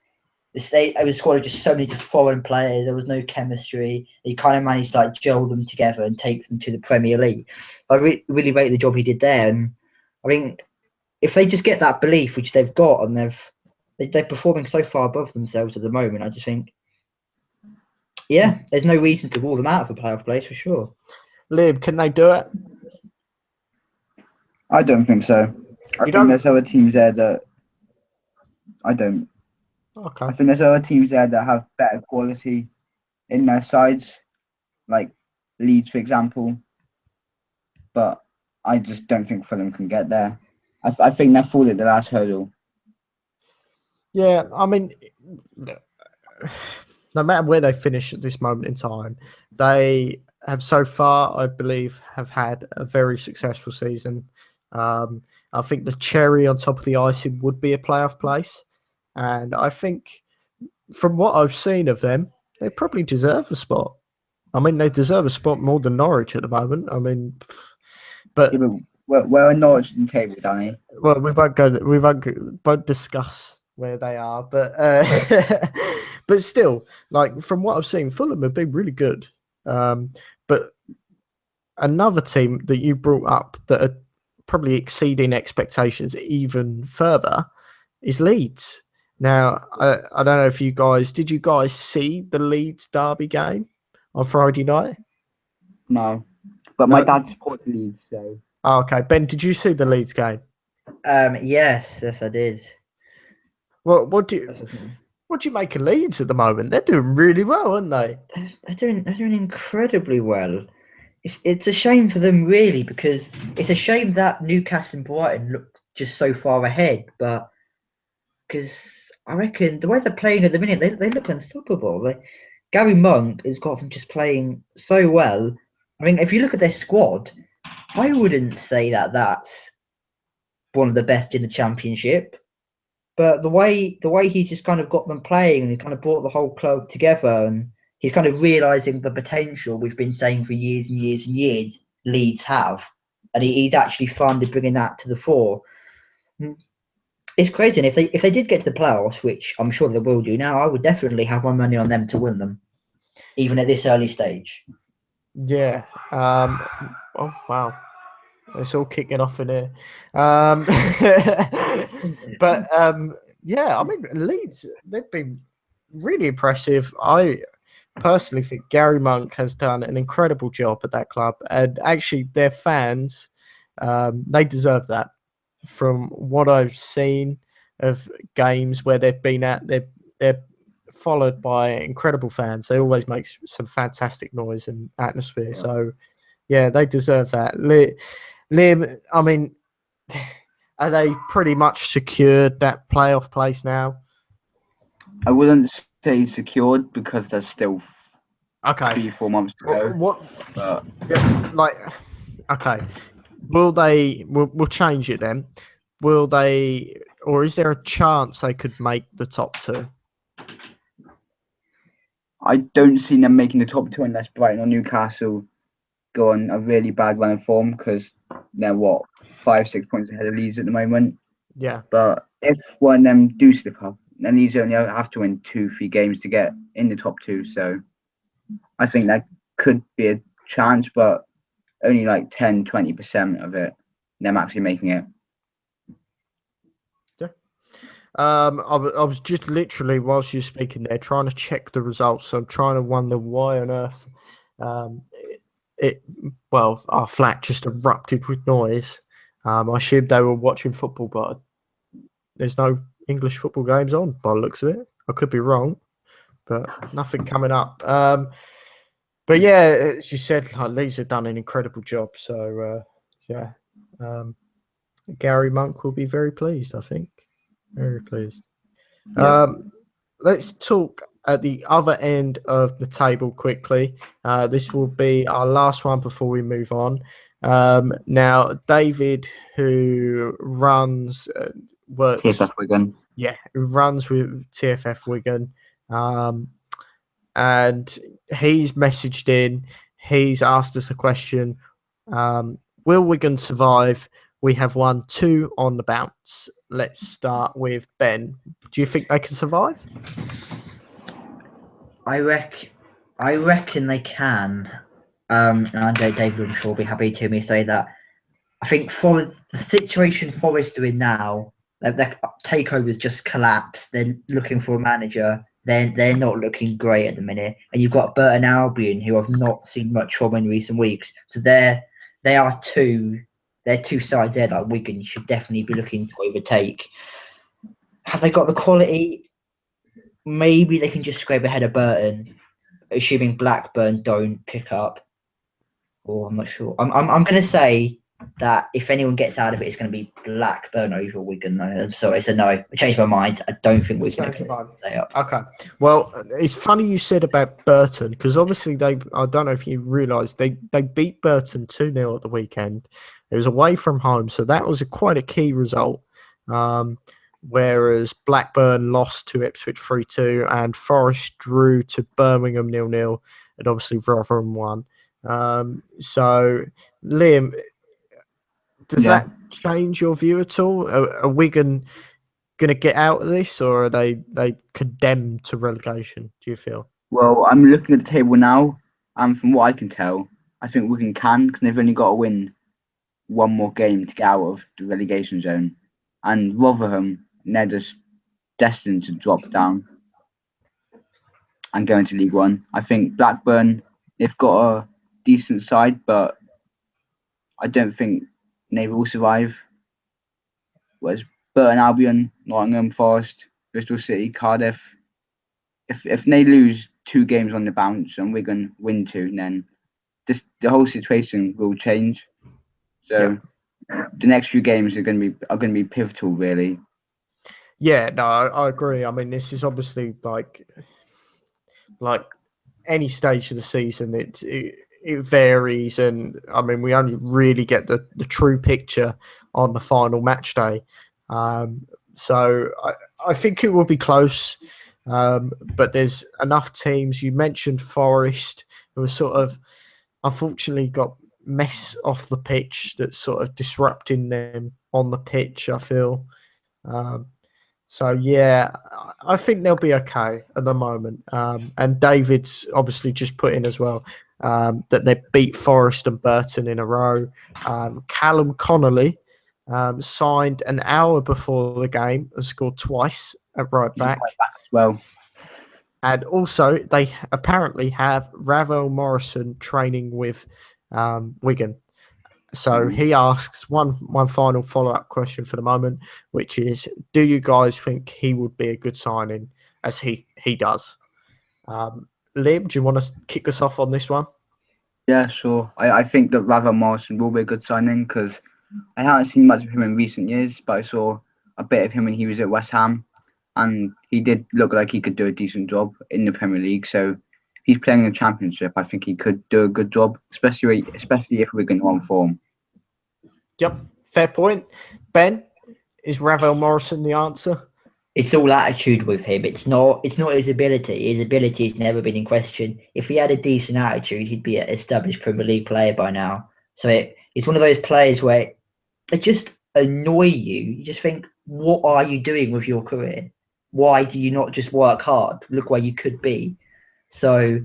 it was a squad of just so many foreign players. There was no chemistry. He kind of managed to like gel them together and take them to the Premier League. I really rate the job he did there, and I think if they just get that belief, which they've got, and they're performing so far above themselves at the moment, I just think, yeah, there's no reason to rule them out of a playoff place for sure. Lib, can they do it? I don't think so. I think there's other teams there that I don't. Okay. I think there's other teams there that have better quality in their sides, like Leeds, for example. But I just don't think Fulham can get there. I think they'll fall at the last hurdle. Yeah, I mean, no matter where they finish at this moment in time, they have so far, I believe, have had a very successful season. I think the cherry on top of the icing would be a playoff place. And I think from what I've seen of them, they probably deserve a spot. I mean, they deserve a spot more than Norwich at the moment. I mean, but yeah, where are Norwich in the table, Danny? Well, we won't discuss where they are, but but still, like from what I've seen, Fulham have been really good. But another team that you brought up that are probably exceeding expectations even further is Leeds. Now, I don't know if did you guys see the Leeds derby game on Friday night? No, but my dad supports Leeds, so. Oh, okay, Ben, did you see the Leeds game? Yes, I did. Well, what do you make of Leeds at the moment? They're doing really well, aren't they? They're doing incredibly well. It's a shame for them, really, because it's a shame that Newcastle and Brighton look just so far ahead. But because I reckon the way they're playing at the minute, they look unstoppable. Gary Monk has got them just playing so well. I mean, if you look at their squad, I wouldn't say that that's one of the best in the Championship. But the way he's just kind of got them playing, and he kind of brought the whole club together, and he's kind of realising the potential we've been saying for years and years and years Leeds have, and he's actually finally bringing that to the fore. It's crazy, and if they did get to the playoffs, which I'm sure they will do now, I would definitely have my money on them to win them, even at this early stage. Yeah. Oh wow. It's all kicking off in here. But Yeah, I mean, Leeds, they've been really impressive. I personally think Gary Monk has done an incredible job at that club. And actually, their fans, they deserve that. From what I've seen of games where they've been at, they're followed by incredible fans. They always make some fantastic noise and atmosphere. Yeah. So, yeah, they deserve that. Liam, I mean, are they pretty much secured that playoff place now? I wouldn't say secured because there's still Okay. 3-4 months to go. What? But Like, okay. Will they? We'll change it then. Will they? Or is there a chance they could make the top two? I don't see them making the top two unless Brighton or Newcastle go on a really bad run of form, because they're 5-6 points ahead of Leeds at the moment. Yeah. But if one of them do slip up, then Leeds only have to win 2-3 games to get in the top two. So I think that could be a chance, but only like 10-20% of it, them actually making it. Yeah. I was just literally, whilst you're speaking there, trying to check the results. So I'm trying to wonder why on earth our flat just erupted with noise. I assumed they were watching football, but there's no English football games on by the looks of it. I could be wrong, but nothing coming up. But yeah, as you said, like, Leeds have done an incredible job. So Gary Monk will be very pleased, I think. Very pleased. Yeah. Let's talk at the other end of the table quickly. This will be our last one before we move on. Now, David, who runs works TFF Wigan. Yeah, who runs with TFF Wigan, and he's messaged in. He's asked us a question: will Wigan survive? We have won 2 on the bounce. Let's start with Ben. Do you think they can survive? I reckon they can. And I know David, I'm sure, will be happy to hear me say that. I think for the situation Forest are in now, their takeover's just collapsed. They're looking for a manager. They're not looking great at the minute. And you've got Burton Albion, who I've not seen much from in recent weeks. So they're two sides there that Wigan should definitely be looking to overtake. Have they got the quality? Maybe they can just scrape ahead of Burton, assuming Blackburn don't pick up. Or I'm not sure. I'm going to say that if anyone gets out of it, it's going to be Blackburn over Wigan. No, I'm sorry. So no, I changed my mind. I don't think Wigan can stay up. Okay. Well, it's funny you said about Burton, because obviously I don't know if you realise, they beat Burton 2-0 at the weekend. It was away from home, so that was quite a key result. Whereas Blackburn lost to Ipswich 3-2 and Forest drew to Birmingham 0-0, and obviously Rotherham won. So, Liam, does that change your view at all? Are Wigan going to get out of this, or are they condemned to relegation, do you feel? Well, I'm looking at the table now, and from what I can tell, I think Wigan can, because they've only got to win one more game to get out of the relegation zone. And Rotherham, they're just destined to drop down and go into League One. I think Blackburn, they've got a decent side, but I don't think they will survive. Whereas Burton Albion, Nottingham Forest, Bristol City, Cardiff, if they lose 2 games on the bounce and Wigan win 2, then the whole situation will change. So the next few games are going to be pivotal, really. Yeah, no, I agree. I mean, this is obviously like any stage of the season. It varies, and I mean, we only really get the true picture on the final match day. So I think it will be close, but there's enough teams. You mentioned Forest, who are sort of unfortunately got mess off the pitch that's sort of disrupting them on the pitch, I feel. So, yeah, I think they'll be okay at the moment. And David's obviously just put in as well that they beat Forest and Burton in a row. Callum Connolly signed an hour before the game and scored twice at right back. As well. And also, they apparently have Ravel Morrison training with Wigan. So he asks one final follow-up question for the moment, which is, do you guys think he would be a good signing, as he does? Liam, do you want to kick us off on this one? Yeah, sure. I think that Ravel Morrison will be a good signing because I haven't seen much of him in recent years, but I saw a bit of him when he was at West Ham. And he did look like he could do a decent job in the Premier League. So if he's playing in the Championship, I think he could do a good job, especially if we're going on form. Yep, fair point. Ben, is Ravel Morrison the answer? It's all attitude with him. It's not his ability. His ability has never been in question. If he had a decent attitude, he'd be an established Premier League player by now. So it's one of those players where they just annoy you. You just think, what are you doing with your career? Why do you not just work hard? Look where you could be. So,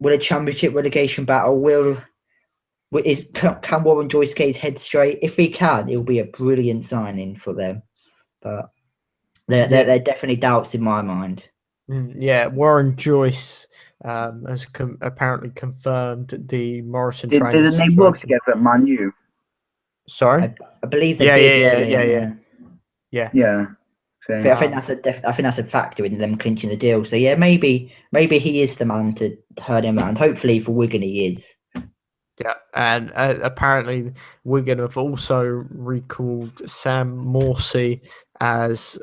will a Championship relegation battle can Warren Joyce get his head straight? If he can, it'll be a brilliant signing for them. But there are definitely doubts in my mind. Yeah, Warren Joyce has apparently confirmed the Morrison Didn't they work together at Man U? Sorry, I believe they did. Yeah. So, I think that's a factor in them clinching the deal. So yeah, maybe he is the man to turn him around. Hopefully for Wigan he is. Yeah, and apparently Wigan have also recalled Sam Morsey as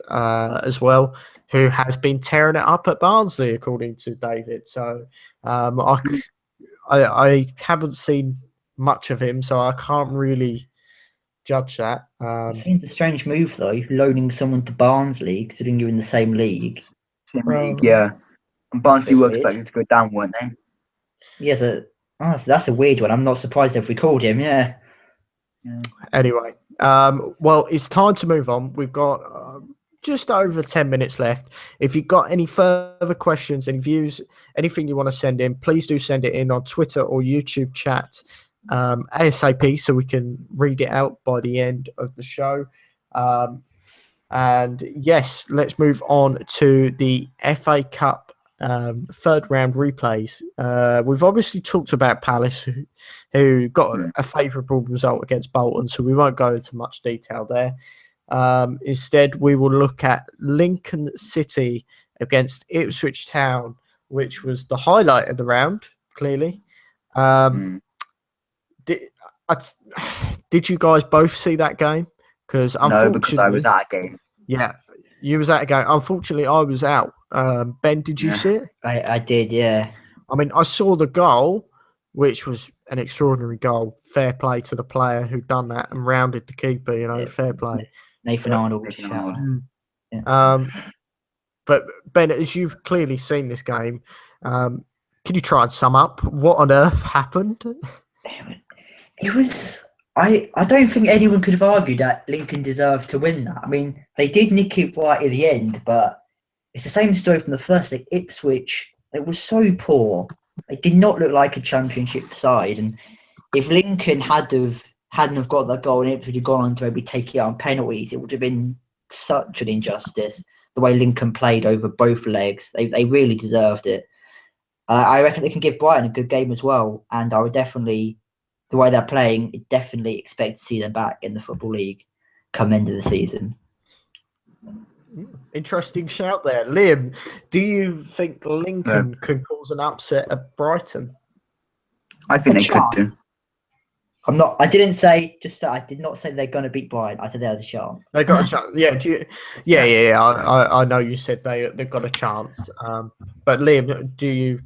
well, who has been tearing it up at Barnsley, according to David. So I haven't seen much of him, so I can't really judge that. It seems a strange move though, loaning someone to Barnsley, considering you're in the same league. Yeah. And Barnsley were expected to go down, weren't they? Yeah, so that's a weird one. I'm not surprised if we called him. Yeah. Anyway, well, it's time to move on. We've got just over 10 minutes left. If you've got any further questions, any views, anything you want to send in, please do send it in on Twitter or YouTube chat ASAP so we can read it out by the end of the show. And yes, let's move on to the FA Cup third round replays. We've obviously talked about Palace, who got a favourable result against Bolton, so we won't go into much detail there. Instead, we will look at Lincoln City against Ipswich Town, which was the highlight of the round, clearly. Did you guys both see that game? Because I was at a game. Yeah, you was at a game. Unfortunately, I was out. Ben, did you see it? I did, yeah. I mean, I saw the goal, which was an extraordinary goal. Fair play to the player who done that and rounded the keeper. Fair play. Nathan Arnold. Yeah. But Ben, as you've clearly seen this game, can you try and sum up what on earth happened? It was. I don't think anyone could have argued that Lincoln deserved to win that. I mean, they did nick it right at the end, but it's the same story from the first. Like Ipswich, it was so poor. They did not look like a Championship side. And if Lincoln hadn't have got that goal and Ipswich had gone on to maybe take it on penalties, it would have been such an injustice. The way Lincoln played over both legs, they really deserved it. I reckon they can give Brighton a good game as well, and I would definitely. The way they're playing, definitely expect to see them back in the Football League come end of the season. Interesting shout there. Liam, do you think Lincoln can cause an upset at Brighton? I think they could do. I did not say they're going to beat Brighton. I said they had a chance. They got a chance. Yeah. I know you said they've got a chance. But Liam, do you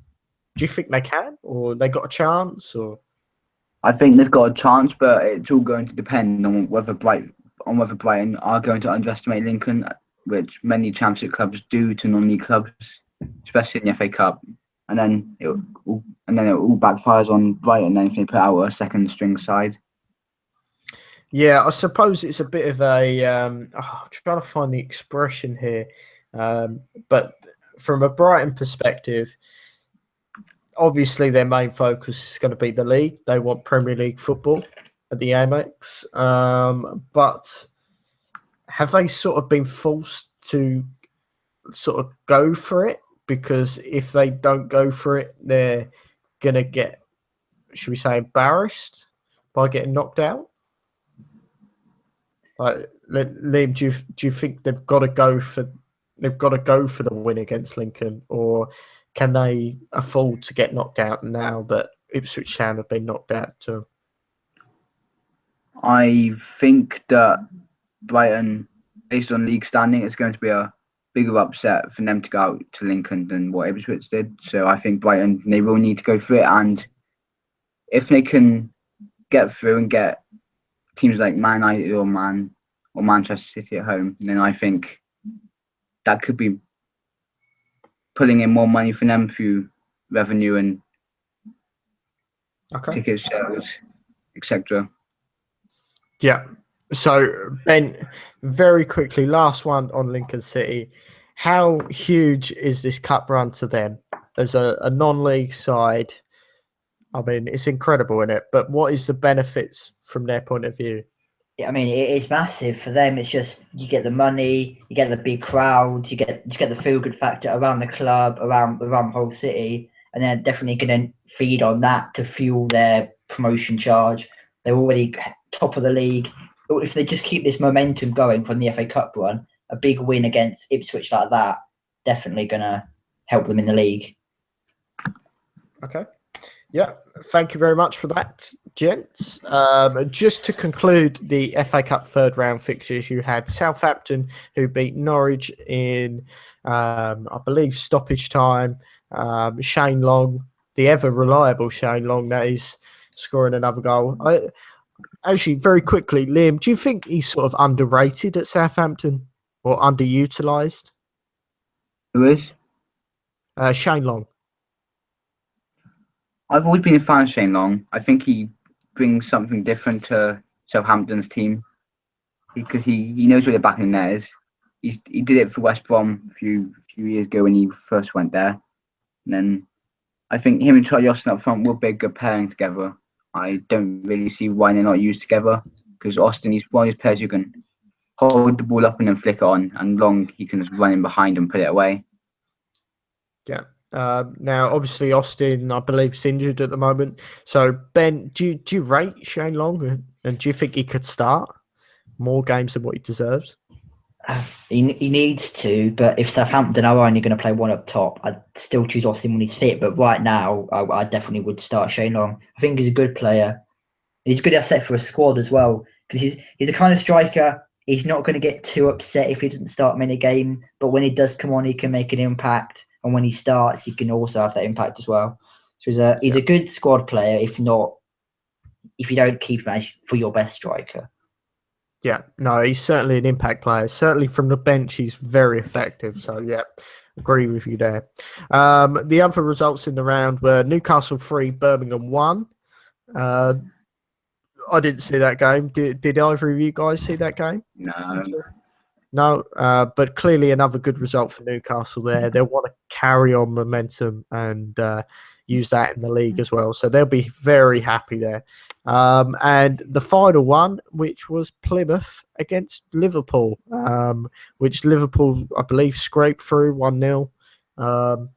think they can, or they got a chance, or? I think they've got a chance, but it's all going to depend on whether Brighton are going to underestimate Lincoln, which many Championship clubs do to non-league clubs, especially in the FA Cup. And then it all backfires on Brighton. Then if they put out a second string side. Yeah, I suppose it's a bit of a. I'm trying to find the expression here, but from a Brighton perspective. Obviously, their main focus is going to be the league. They want Premier League football. at the Amex, but have they sort of been forced to sort of go for it? Because if they don't go for it, they're gonna get, should we say, embarrassed by getting knocked out? Like, Liam, do you think they've got to go for the win against Lincoln, or can they afford to get knocked out now that Ipswich Town have been knocked out too? I think that Brighton, based on league standing, it's going to be a bigger upset for them to go out to Lincoln than what Ipswich did. So I think Brighton, they will need to go for it, and if they can get through and get teams like Man United or Manchester City at home, then I think that could be pulling in more money for them through revenue and ticket sales, etc. Yeah. So, Ben, very quickly, last one on Lincoln City. How huge is this cup run to them as a non-league side? I mean, it's incredible, isn't it? But what is the benefits from their point of view? I mean, it is massive for them. It's just you get the money, you get the big crowds, you get the feel good factor around the club, around the whole city, and they're definitely going to feed on that to fuel their promotion charge. They're already top of the league. If they just keep this momentum going from the FA Cup run, a big win against Ipswich like that, definitely going to help them in the league. Okay. Yeah, thank you very much for that, gents. Just to conclude the FA Cup third round fixtures, you had Southampton, who beat Norwich in, I believe, stoppage time. Shane Long, the ever reliable Shane Long, that is, scoring another goal. Actually, very quickly, Liam, do you think he's sort of underrated at Southampton or underutilised? Who is? Shane Long. I've always been a fan of Shane Long. I think he brings something different to Southampton's team because he knows where the back of the net is. He did it for West Brom a few years ago when he first went there. And then I think him and Charlie Austin up front will be a good pairing together. I don't really see why they're not used together because Austin, he's one of those players who can hold the ball up and then flick it on, and Long, he can just run in behind and put it away. Yeah. Now, obviously, Austin, I believe, is injured at the moment. So, Ben, do you rate Shane Long, and do you think he could start more games than what he deserves? He needs to, but if Southampton are only going to play one up top, I'd still choose Austin when he's fit. But right now, I definitely would start Shane Long. I think he's a good player. He's a good asset for a squad as well because he's the kind of striker. He's not going to get too upset if he doesn't start many games, but when he does come on, he can make an impact. And when he starts, he can also have that impact as well. So he's a good squad player, if you don't keep him for your best striker. Yeah, no, he's certainly an impact player. Certainly from the bench, he's very effective. So, yeah, agree with you there. The other results in the round were Newcastle 3, Birmingham 1. I didn't see that game. Did either of you guys see that game? No. No, but clearly another good result for Newcastle there. They'll want to carry on momentum and use that in the league as well. So they'll be very happy there. And the final one, which was Plymouth against Liverpool, which Liverpool, I believe, scraped through 1-0.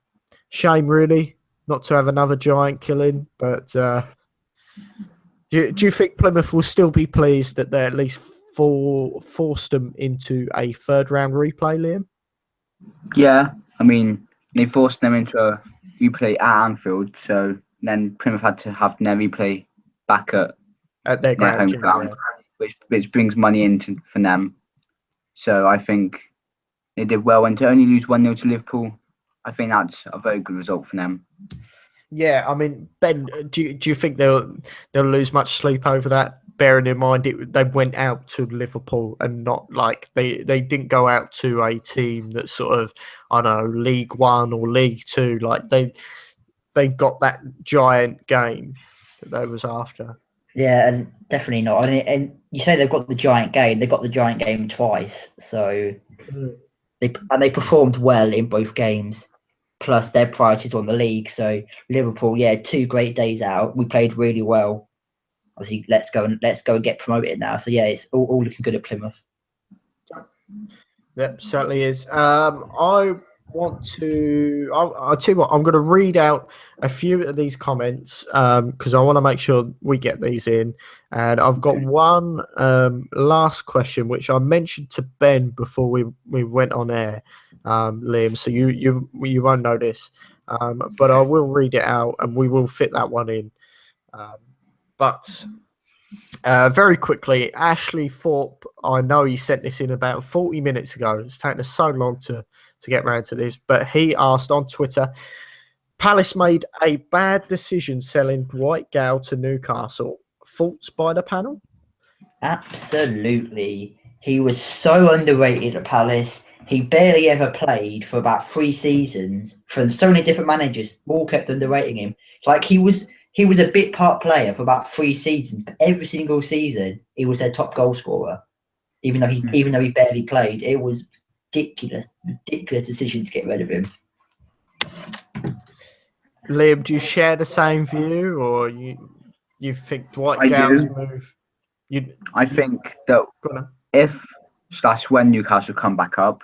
Shame, really, not to have another giant killing. But do you think Plymouth will still be pleased that they at least forced them into a third round replay, Liam? Yeah, I mean, they forced them into a replay at Anfield, so then Plymouth had to have their replay back at their home ground, which brings money in for them. So I think they did well, and to only lose 1-0 to Liverpool, I think that's a very good result for them. Yeah, I mean, Ben, do you think they'll lose much sleep over that? Bearing in mind they went out to Liverpool and not like they didn't go out to a team that's sort of, I don't know, League One or League Two. Like they got that giant game that they was after. Yeah, and definitely not. And you say they've got the giant game. They got the giant game twice, so they performed well in both games. Plus their priorities on the league. So Liverpool, 2 great days out. We played really well. obviously let's go and get promoted now. So yeah, it's all looking good at Plymouth. Yep, certainly is. I want to. I'll tell you what. I'm going to read out a few of these comments because I want to make sure we get these in. And I've got one last question, which I mentioned to Ben before we went on air, Liam. So you won't know this, but I will read it out, and we will fit that one in. But very quickly, Ashley Thorpe, I know he sent this in about 40 minutes ago. It's taken us so long to get around to this, but he asked on Twitter, Palace made a bad decision selling Dwight Gale to Newcastle. Thoughts by the panel? Absolutely. He was so underrated at Palace. He barely ever played for about 3 seasons from so many different managers, all kept underrating him. Like he was a bit part player for about 3 seasons, but every single season he was their top goal scorer. Even though he barely played, it was ridiculous decision to get rid of him. Liam, do you share the same view, or you think Dwight Gale's move? I think that if / when Newcastle come back up,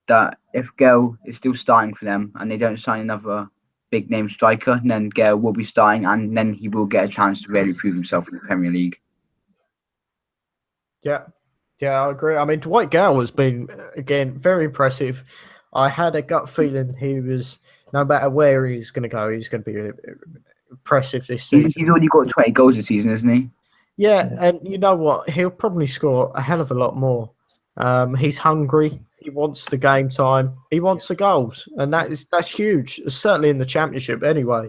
that if Gale is still starting for them and they don't sign another big name striker, then Gale will be starting, and then he will get a chance to really prove himself in the Premier League. Yeah, I agree. I mean, Dwight Gale has been, again, very impressive. I had a gut feeling he was, no matter where he's going to go, he's going to be impressive this season. He's already got 20 goals this season, isn't he? Yeah, and you know what? He'll probably score a hell of a lot more. He's hungry. He wants the game time. He wants the goals, and that's huge. Certainly in the Championship, anyway.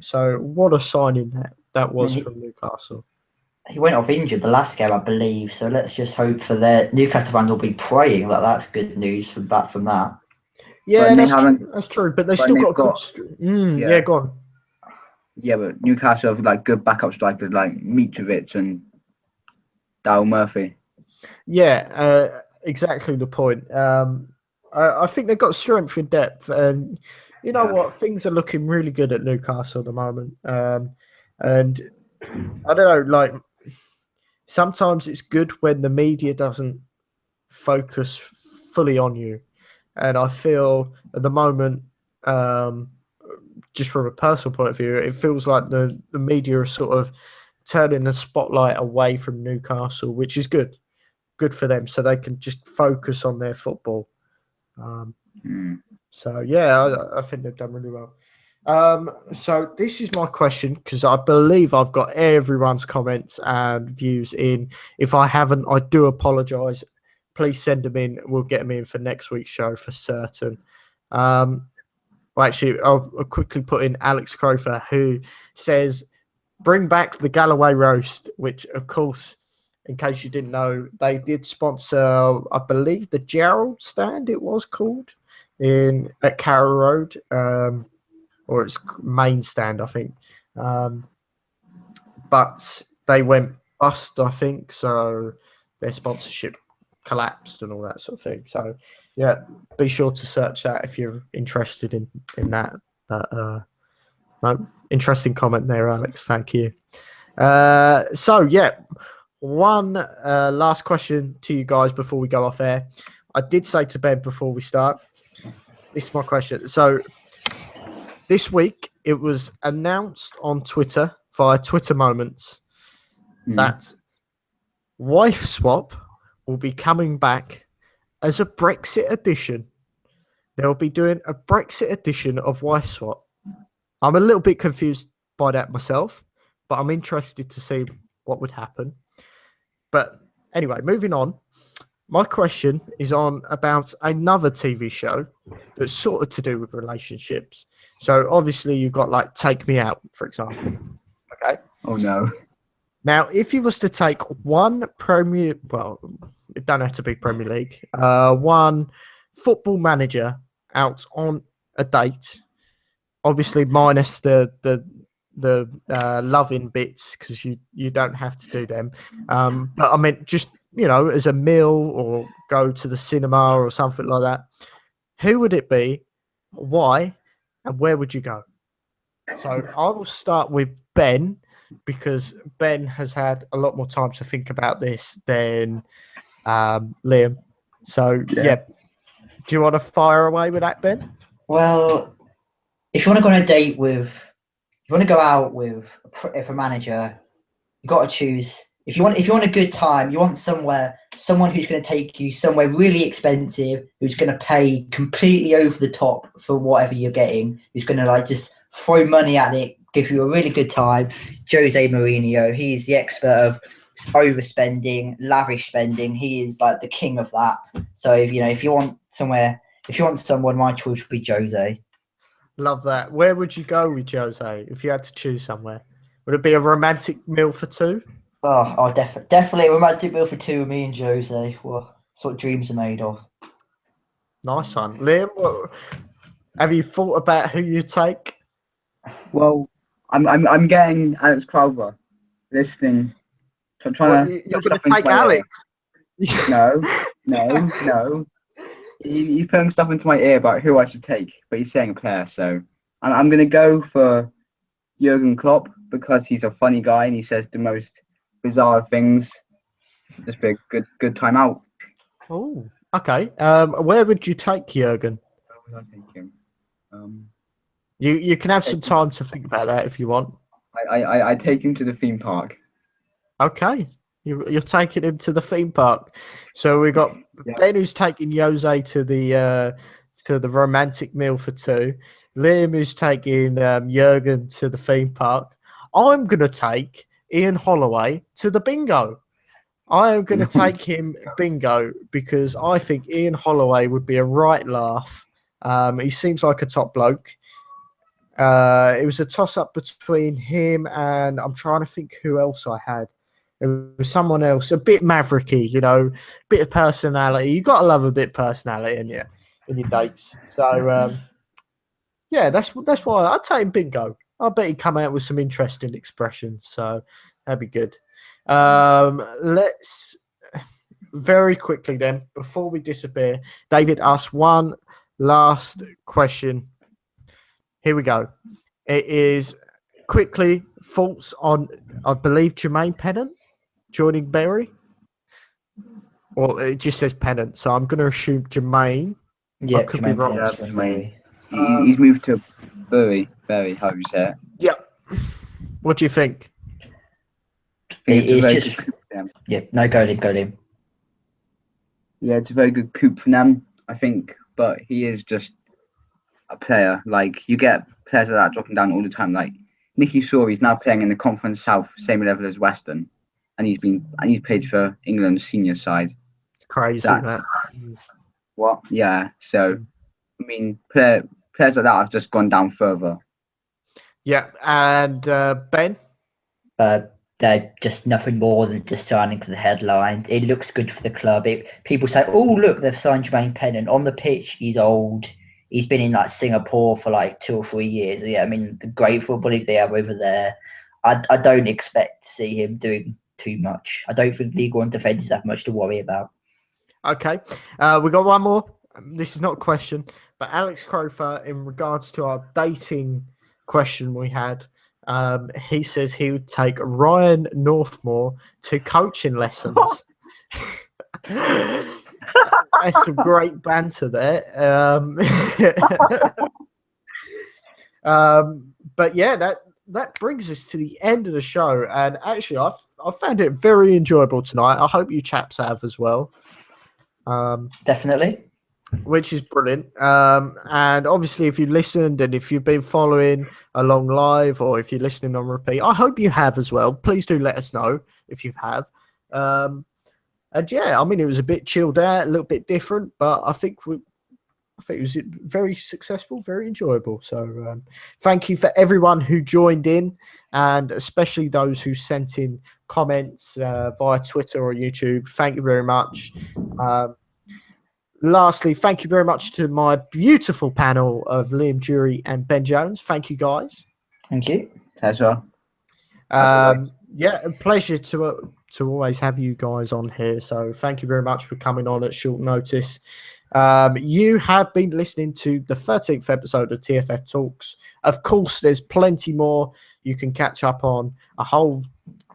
So what a signing that was from Newcastle. He went off injured the last game, I believe. So let's just hope for Newcastle fans will be praying that that's good news from that. Yeah, that's true. But they still got a good. Yeah, go on. Yeah, but Newcastle have like good backup strikers like Mitrovic and Dale Murphy. Yeah, exactly the point. I think they've got strength in depth, and you know what? Things are looking really good at Newcastle at the moment. And I don't know, like sometimes it's good when the media doesn't focus fully on you, and I feel at the moment, just from a personal point of view, it feels like the media are sort of turning the spotlight away from Newcastle, which is good for them, so they can just focus on their football. So yeah, I think they've done really well. So this is my question, because I believe I've got everyone's comments and views in. If I haven't, I do apologise. Please send them in. We'll get them in for next week's show for certain. Well, actually, I'll quickly put in Alex Crofer, who says, bring back the Galloway roast, which, of course, in case you didn't know, they did sponsor, I believe, the Gerald stand, it was called, at Carrow Road, or its main stand, I think. But they went bust, I think, so their sponsorship collapsed and all that sort of thing. So, yeah, be sure to search that if you're interested in that. No, interesting comment there, Alex. Thank you. So, yeah, one last question to you guys before we go off air. I did say to Ben before we start, this is my question. So, this week, it was announced on Twitter via Twitter Moments that Wife Swap will be coming back as a Brexit edition. They'll be doing a Brexit edition of Wife Swap. I'm a little bit confused by that myself, but I'm interested to see what would happen. But anyway, moving on. My question is on about another TV show that's sort of to do with relationships. So obviously you've got like Take Me Out, for example. Okay. Oh no. Now, if you was to take one it don't have to be Premier League, one football manager out on a date, obviously minus the loving bits, because you don't have to do them. But I meant just, as a meal or go to the cinema or something like that. Who would it be? Why? And where would you go? So I will start with Ben, because Ben has had a lot more time to think about this than Liam. So, yeah. Do you want to fire away with that, Ben? Well, if you want to go on a date with, if you want to go out with a manager, you got to choose. If you want a good time, you want someone who's going to take you somewhere really expensive, who's going to pay completely over the top for whatever you're getting, who's going to like just throw money at it, give you a really good time. Jose Mourinho, he's the expert of overspending, lavish spending. He is like the king of that. So if you want someone, my choice would be Jose. Love that. Where would you go with Jose if you had to choose somewhere? Would it be a romantic meal for two? Oh, definitely a romantic meal for two with me and Jose. Well, that's what dreams are made of. Nice one. Liam, have you thought about who you take? Well, I'm getting Alex Crowther listening. Trying to you're going to take Alex? No. He's putting stuff into my ear about who I should take, but he's saying a player, so I'm going to go for Jurgen Klopp because he's a funny guy and he says the most bizarre things. Just be a good time out. Oh, okay. Where would you take Jurgen? Where would I take him? You can have some time to think about that if you want. I take him to the theme park. Okay. You're taking him to the theme park. So we've got Ben who's taking Jose to the romantic meal for two. Liam who's taking Jurgen to the theme park. I'm going to take Ian Holloway to the bingo. I am going to take him bingo because I think Ian Holloway would be a right laugh. He seems like a top bloke. It was a toss-up between him and I'm trying to think who else I had. It was someone else, a bit mavericky, bit of personality. You got to love a bit of personality in your dates. So, yeah, that's why I'd take him bingo. I bet he'd come out with some interesting expressions. So that'd be good. Let's very quickly then, before we disappear, David asked one last question. Here we go. It is quickly thoughts on, I believe, Jermaine Pennant joining Bury. Well, it just says Pennant, so I'm going to assume Jermaine. Yeah, I could be wrong. Jermaine. He's moved to Bury, how do you say it? Yeah. What do you think? It's just no, go Liam. Yeah, it's a very good coup for them, I think, but he is just a player. Like, you get players like that dropping down all the time. Like Nicky Sori's now playing in the Conference South, same level as Western, and he's played for England's senior side. It's crazy. That. What? Yeah. So, I mean, players like that have just gone down further. Yeah, and Ben. They're just nothing more than just signing for the headlines. It looks good for the club. People say, "Oh, look, they've signed Jermaine Pennant." On the pitch, he's old. He's been in like Singapore for like 2 or 3 years. Yeah, I mean, the great football they have over there. I don't expect to see him doing too much. I don't think League One defence is that much to worry about. Okay, we got one more. This is not a question, but Alex Crowther, in regards to our dating question we had, he says he would take Ryan Northmore to coaching lessons. That's some great banter there. But yeah, that brings us to the end of the show. And actually, I found it very enjoyable tonight. I hope you chaps have as well. Definitely. Which is brilliant. And obviously, if you listened and if you've been following along live or if you're listening on repeat, I hope you have as well. Please do let us know if you have. And yeah, I mean, it was a bit chilled out, a little bit different, but I think it was very successful, very enjoyable. So thank you for everyone who joined in, and especially those who sent in comments via Twitter or YouTube. Thank you very much. Lastly, thank you very much to my beautiful panel of Liam Jury and Ben Jones. Thank you, guys. Thank you. Pleasure. Yeah, a pleasure to always have you guys on here. So thank you very much for coming on at short notice. You have been listening to the 13th episode of TFF Talks. Of course, there's plenty more you can catch up on a whole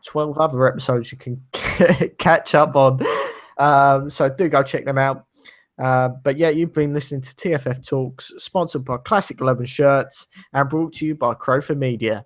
12 other episodes you can catch up on. So do go check them out. But yeah, you've been listening to TFF Talks, sponsored by Classic 11 Shirts and brought to you by Crowford Media.